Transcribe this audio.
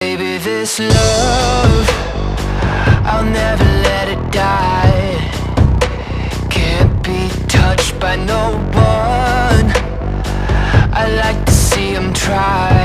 Baby, this love, I'll never let it die. Can't be touched by no one. I like to see 'em try.